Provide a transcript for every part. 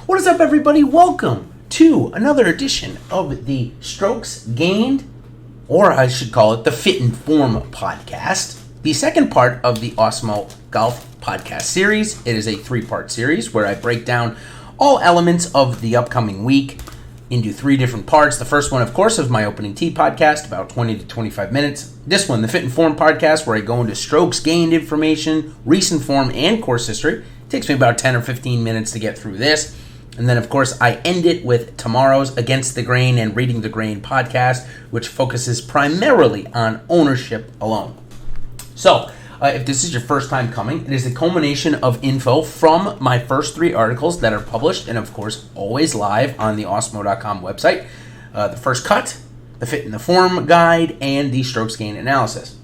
What is up, everybody? Welcome to another edition of the Strokes Gained, or I should call it the Fit and Form podcast, the second part of the Awesemo Golf podcast series. It is a three-part series where I break down all elements of the upcoming week into three different parts. The first one, of course, is my opening tee podcast, about 20 to 25 minutes. This one, the Fit and Form podcast, where I go into strokes gained information, recent form, and course history. It takes me about 10 or 15 minutes to get through this. And then, of course, I end it with tomorrow's Against the Grain and Reading the Grain podcast, which focuses primarily on ownership alone. So, if this is your first time coming, it is a culmination of info from my first three articles that are published and, of course, always live on the Awesemo.com website. The first cut, the Fit and the Form guide, and the strokes gain analysis.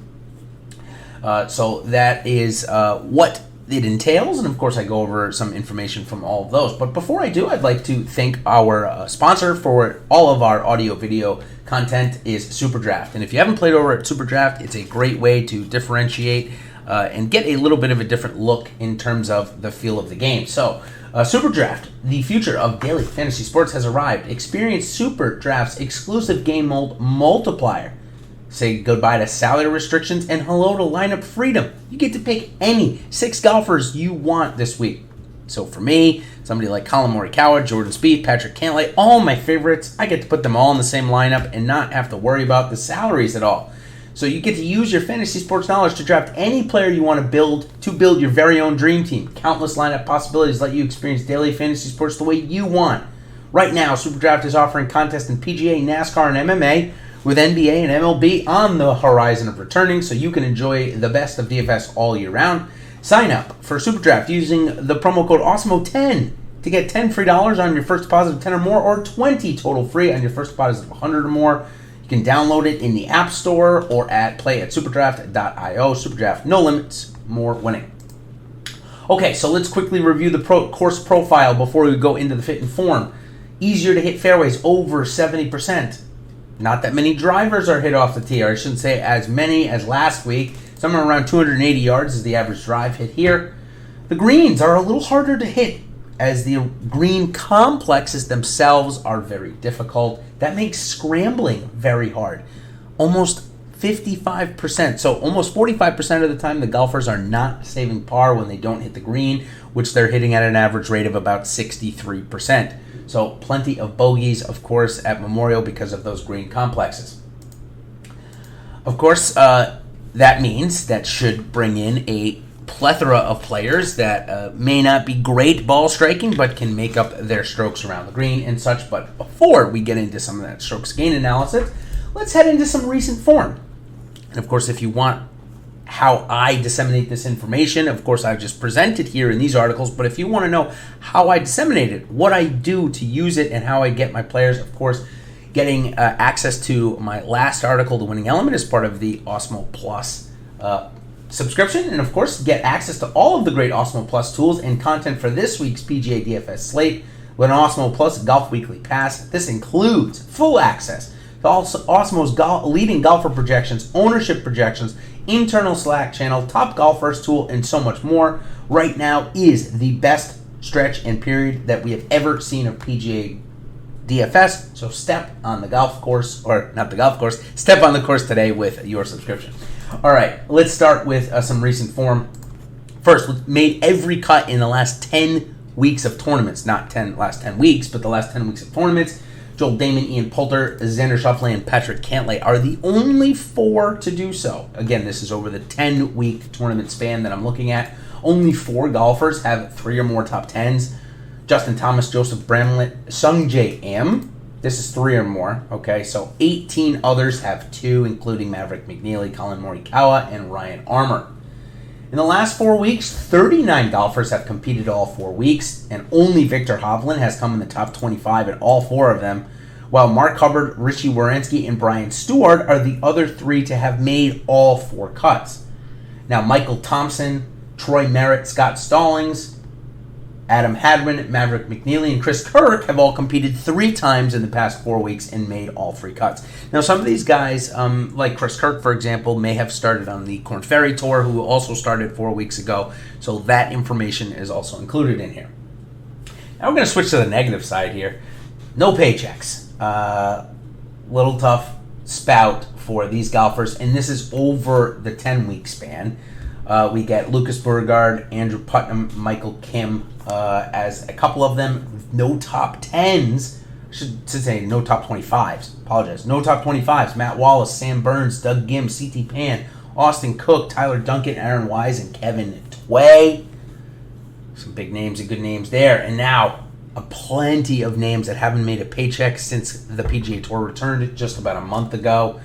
So that is what it entails, and of course I go over some information from all of those. But before I do, I'd like to thank our sponsor for all of our audio-video content is SuperDraft. And if you haven't played over at SuperDraft, it's a great way to differentiate and get a little bit of a different look in terms of the feel of the game. So, SuperDraft, the future of daily fantasy sports has arrived. Experience SuperDraft's exclusive game mode multiplier. Say goodbye to salary restrictions and hello to lineup freedom. You get to pick any 6 golfers you want this week. So for me, somebody like Colin Morikawa, Jordan Spieth, Patrick Cantlay, all my favorites, I get to put them all in the same lineup and not have to worry about the salaries at all. So you get to use your fantasy sports knowledge to draft any player you want to build your very own dream team. Countless lineup possibilities let you experience daily fantasy sports the way you want. Right now, SuperDraft is offering contests in PGA, NASCAR, and MMA, with NBA and MLB on the horizon of returning, so you can enjoy the best of DFS all year round. Sign up for SuperDraft using the promo code Awesemo10 to get $10 free on your first deposit of 10 or more, or $20 total free on your first deposit of 100 or more. You can download it in the App Store or at play@spoti.fi. SuperDraft, no limits, more winning. Okay, so let's quickly review the course profile before we go into the Fit and Form. Easier to hit fairways, over 70%. Not that many drivers are hit off the tee, or I shouldn't say as many as last week. Somewhere around 280 yards is the average drive hit here. The greens are a little harder to hit, as the green complexes themselves are very difficult. That makes scrambling very hard. Almost 55%. So almost 45% of the time the golfers are not saving par when they don't hit the green, which they're hitting at an average rate of about 63%. So plenty of bogeys, of course, at Memorial because of those green complexes. Of course, that means that should bring in a plethora of players that may not be great ball striking, but can make up their strokes around the green and such. But before we get into some of that strokes gain analysis, let's head into some recent form. And of course, if you want how I disseminate this information, of course, I've just presented here in these articles, but if you want to know how I disseminate it, what I do to use it, and how I get my players, of course, getting access to my last article, The Winning Element, is part of the Awesemo Plus subscription, and of course, get access to all of the great Awesemo Plus tools and content for this week's PGA DFS slate with an Awesemo Plus Golf Weekly Pass. This includes full access to Awesemo's leading golfer projections, ownership projections, internal Slack channel, top golfers tool, and so much more. Right now is the best stretch and period that we have ever seen of PGA DFS. So step on the golf course, or not the golf course, step on the course today with your subscription. All right, let's start with some recent form. First, we made every cut in the last 10 weeks of tournaments. Not last 10 weeks, but the last 10 weeks of tournaments. Joel Damon, Ian Poulter, Xander Schauffele, and Patrick Cantlay are the only 4 to do so. Again, this is over the 10-week tournament span that I'm looking at. Only 4 golfers have 3 or more top 10s. Justin Thomas, Joseph Bramlett, Sungjae Im. This is 3 or more. Okay, so 18 others have 2, including Maverick McNeely, Colin Morikawa, and Ryan Armour. In the last 4 weeks, 39 golfers have competed all 4 weeks, and only Victor Hovland has come in the top 25 in all 4 of them, while Mark Hubbard, Richie Werenski, and Brian Stewart are the other 3 to have made all 4 cuts. Now, Michael Thompson, Troy Merritt, Scott Stallings, Adam Hadwin, Maverick McNeely, and Chris Kirk have all competed 3 times in the past 4 weeks and made all 3 cuts. Now, some of these guys, like Chris Kirk, for example, may have started on the Korn Ferry Tour, who also started 4 weeks ago, so that information is also included in here. Now we're going to switch to the negative side here. No paychecks. Little tough spout for these golfers, and this is over the 10-week span. We get Lucas Burgard, Andrew Putnam, Michael Kim as a couple of them. No top 10s. Should say no top 25s. Apologize. No top 25s. Matt Wallace, Sam Burns, Doug Gim, C.T. Pan, Austin Cook, Tyler Duncan, Aaron Wise, and Kevin Tway. Some big names and good names there. And now plenty of names that haven't made a paycheck since the PGA Tour returned just about a month ago.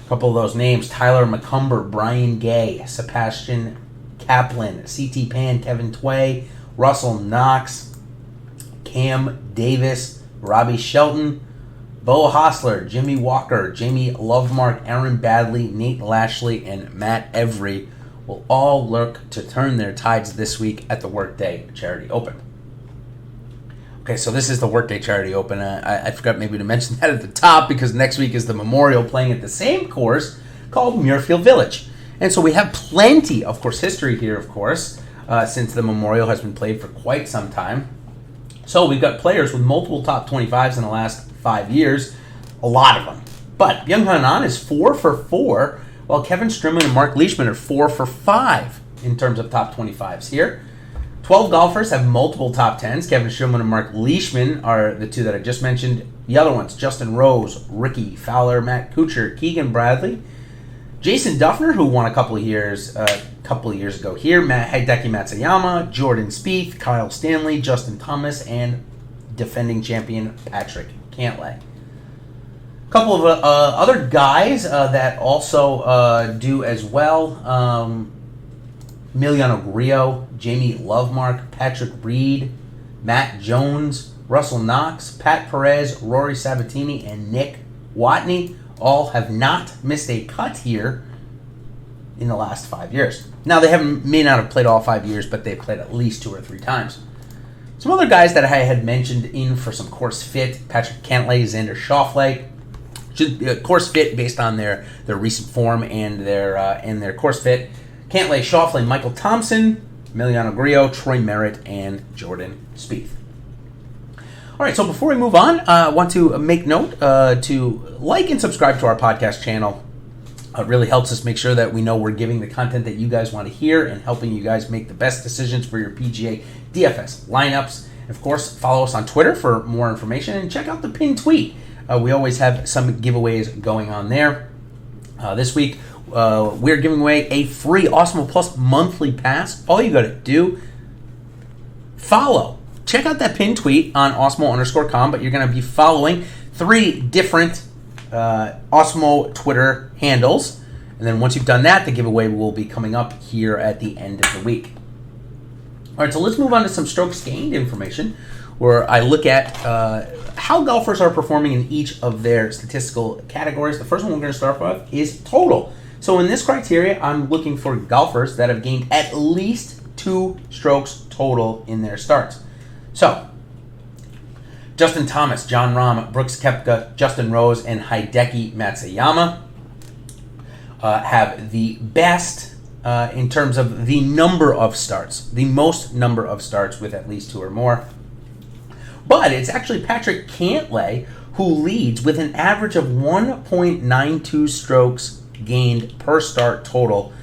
A couple of those names: Tyler McCumber, Brian Gay, Sebastian Kaplan, C.T. Pan, Kevin Tway, Russell Knox, Cam Davis, Robbie Shelton, Bo Hostler, Jimmy Walker, Jamie Lovemark, Aaron Badley, Nate Lashley, and Matt Every will all look to turn their tides this week at the Workday Charity Open. Okay, so this is the Workday Charity Open. I forgot maybe to mention that at the top because next week is the Memorial playing at the same course called Muirfield Village. And so we have plenty of course history here, of course, since the Memorial has been played for quite some time. So we've got players with multiple top 25s in the last 5 years, a lot of them. But Young Hanan is 4 for 4, while Kevin Strimman and Mark Leishman are 4 for 5 in terms of top 25s here. 12 golfers have multiple top 10s. Kevin Strimman and Mark Leishman are the two that I just mentioned. The other ones: Justin Rose, Ricky Fowler, Matt Kuchar, Keegan Bradley, Jason Duffner, who won a couple of years ago here, Hideki Matsuyama, Jordan Spieth, Kyle Stanley, Justin Thomas, and defending champion Patrick Cantlay. A couple of other guys that also do as well: Emiliano Grillo, Jamie Lovemark, Patrick Reed, Matt Jones, Russell Knox, Pat Perez, Rory Sabatini, and Nick Watney all have not missed a cut here in the last 5 years. Now, they may not have played all 5 years, but they've played at least 2 or 3 times. Some other guys that I had mentioned in for some course fit: Patrick Cantlay, Xander Schauffele. Course fit based on their recent form and their course fit: Cantlay, Schauffele, Michael Thompson, Emiliano Grillo, Troy Merritt, and Jordan Spieth. All right, so before we move on, I want to make note to like and subscribe to our podcast channel. It really helps us make sure that we know we're giving the content that you guys want to hear and helping you guys make the best decisions for your PGA DFS lineups. Of course, follow us on Twitter for more information and check out the pinned tweet. We always have some giveaways going on there. This week, we're giving away a free Awesemo Plus monthly pass. All you got to do, follow. Check out that pinned tweet on Awesemo_com, but you're going to be following 3 different Awesemo Twitter handles. And then once you've done that, the giveaway will be coming up here at the end of the week. All right, so let's move on to some strokes gained information, where I look at how golfers are performing in each of their statistical categories. The first one we're going to start with is total. So in this criteria, I'm looking for golfers that have gained at least 2 strokes total in their starts. So, Justin Thomas, John Rahm, Brooks Koepka, Justin Rose, and Hideki Matsuyama have the best in terms of the number of starts, the most number of starts with at least 2 or more. But it's actually Patrick Cantlay who leads with an average of 1.92 strokes gained per start total,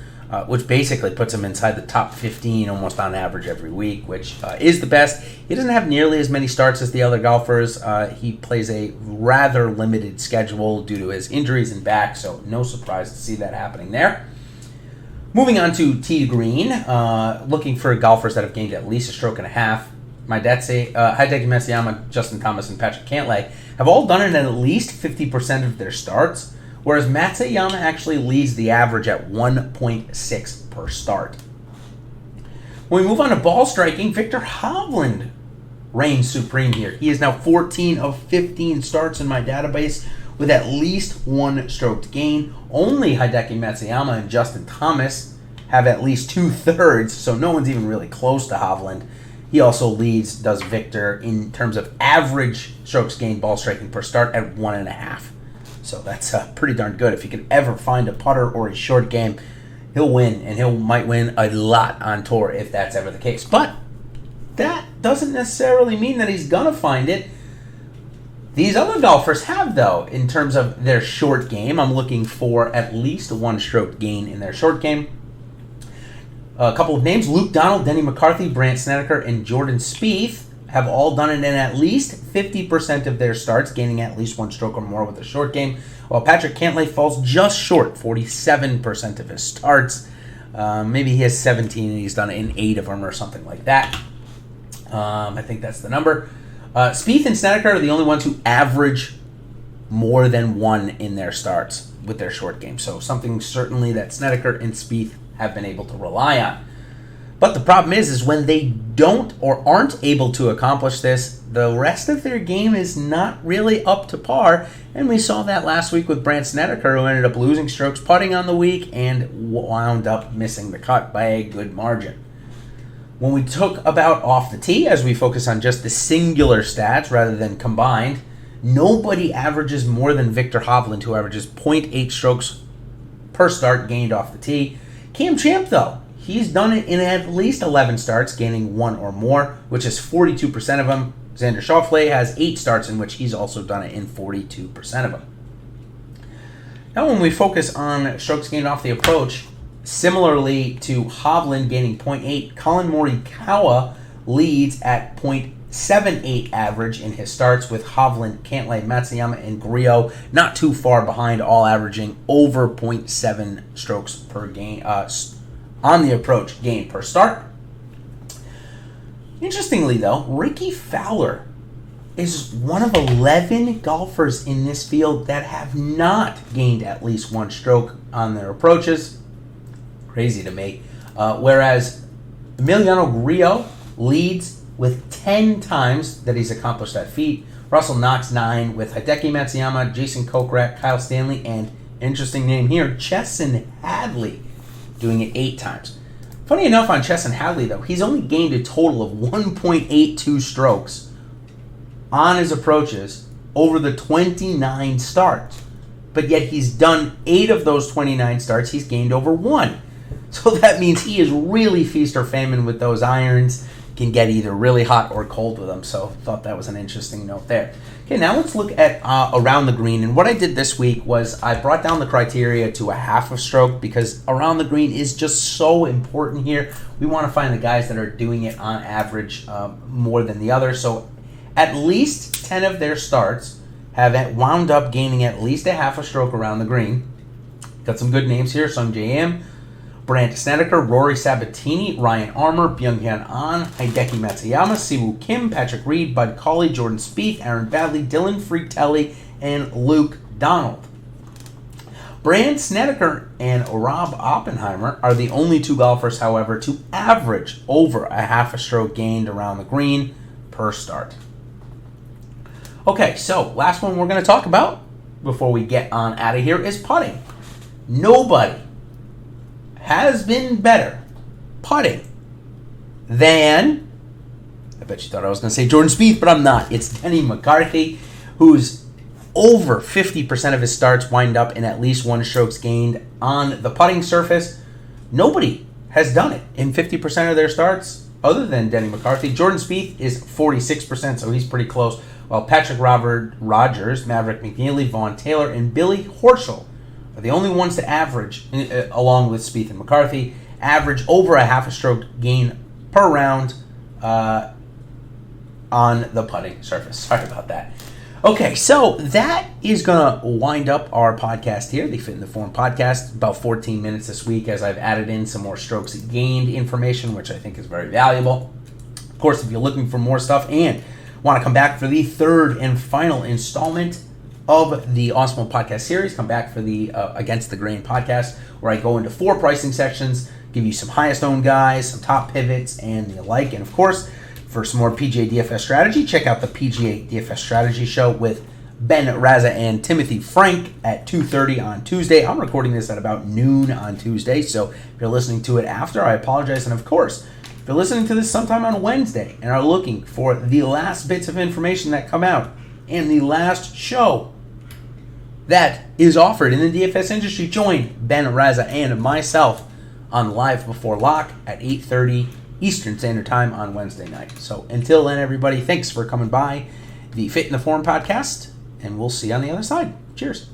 which basically puts him inside the top 15 almost on average every week, which is the best. He doesn't have nearly as many starts as the other golfers. He plays a rather limited schedule due to his injuries and back, so no surprise to see that happening there. Moving on to tee to green, looking for golfers that have gained at least a stroke and a half. Hideki Matsuyama, Justin Thomas, and Patrick Cantlay have all done it at least 50% of their starts, whereas Matsuyama actually leads the average at 1.6 per start. When we move on to ball striking, Victor Hovland reigns supreme here. He is now 14 of 15 starts in my database with at least 1 stroked gain. Only Hideki Matsuyama and Justin Thomas have at least 2/3, so no one's even really close to Hovland. He also does Victor in terms of average strokes gained ball striking per start at 1.5. So that's pretty darn good. If he can ever find a putter or a short game, he'll win, and he might win a lot on tour if that's ever the case. But that doesn't necessarily mean that he's going to find it. These other golfers have, though, in terms of their short game. I'm looking for at least a one-stroke gain in their short game. A couple of names, Luke Donald, Denny McCarthy, Brandt Snedeker, and Jordan Spieth have all done it in at least 50% of their starts, gaining at least one stroke or more with a short game, while Patrick Cantlay falls just short, 47% of his starts. Maybe he has 17 and he's done it in 8 of them or something like that. I think that's the number. Spieth and Snedeker are the only ones who average more than 1 in their starts with their short game. So something certainly that Snedeker and Spieth have been able to rely on. But the problem is when they don't or aren't able to accomplish this, the rest of their game is not really up to par. And we saw that last week with Brandt Snedeker, who ended up losing strokes putting on the week and wound up missing the cut by a good margin. When we talk about off the tee, as we focus on just the singular stats rather than combined, nobody averages more than Victor Hovland, who averages 0.8 strokes per start gained off the tee. Cam Champ, though, he's done it in at least 11 starts, gaining 1 or more, which is 42% of them. Xander Schauffele has 8 starts in which he's also done it in 42% of them. Now when we focus on strokes gained off the approach, similarly to Hovland gaining 0.8, Colin Morikawa leads at 0.78 average in his starts, with Hovland, Cantlay, Matsuyama, and Grillo not too far behind, all averaging over 0.7 strokes per game on the approach gain per start. Interestingly, though, Ricky Fowler is one of 11 golfers in this field that have not gained at least 1 stroke on their approaches. Crazy to me. Whereas Emiliano Grillo leads with 10 times that he's accomplished that feat. Russell Knox 9, with Hideki Matsuyama, Jason Kokrak, Kyle Stanley, and interesting name here, Chesson Hadley, doing it 8 times. Funny enough, on Chesson Hadley, though, he's only gained a total of 1.82 strokes on his approaches over the 29 starts. But yet he's done 8 of those 29 starts, he's gained over 1. So that means he is really feast or famine with those irons, can get either really hot or cold with them. So thought that was an interesting note there. Okay, now let's look at around the green. And what I did this week was I brought down the criteria to a half a stroke because around the green is just so important here. We want to find the guys that are doing it on average more than the others. So at least 10 of their starts have wound up gaining at least a half a stroke around the green. Got some good names here. Sung J M, Brandt Snedeker, Rory Sabatini, Ryan Armour, Byung-Hyun Ahn, Hideki Matsuyama, Siwoo Kim, Patrick Reed, Bud Cauley, Jordan Spieth, Aaron Baddeley, Dylan Fritelli, and Luke Donald. Brandt Snedeker and Rob Oppenheimer are the only 2 golfers, however, to average over a half a stroke gained around the green per start. Okay, so last one we're going to talk about before we get on out of here is putting. Nobody has been better putting than, I bet you thought I was going to say Jordan Spieth, but I'm not. It's Denny McCarthy, who's over 50% of his starts wind up in at least 1 strokes gained on the putting surface. Nobody has done it in 50% of their starts other than Denny McCarthy. Jordan Spieth is 46%, so he's pretty close, while Patrick Rogers, Maverick McNeely, Vaughn Taylor, and Billy Horschel are the only ones to average, along with Spieth and McCarthy, average over a half a stroke gain per round on the putting surface. Sorry about that. Okay, so that is going to wind up our podcast here, the Fit in the Form podcast, about 14 minutes this week as I've added in some more strokes gained information, which I think is very valuable. Of course, if you're looking for more stuff and want to come back for the 3rd and final installment of the Awesemo podcast series, come back for the Against the Grain podcast, where I go into 4 pricing sections, give you some highest owned guys, some top pivots, and the like. And of course, for some more PGA DFS strategy, check out the PGA DFS strategy show with Ben Raza and Timothy Frank at 2:30 on Tuesday. I'm recording this at about noon on Tuesday, so if you're listening to it after, I apologize. And of course, if you're listening to this sometime on Wednesday and are looking for the last bits of information that come out and the last show that is offered in the DFS industry, join Ben Raza and myself on Live Before Lock at 8:30 Eastern Standard Time on Wednesday night. So until then, everybody, thanks for coming by the Fit in the Form podcast, and we'll see you on the other side. Cheers.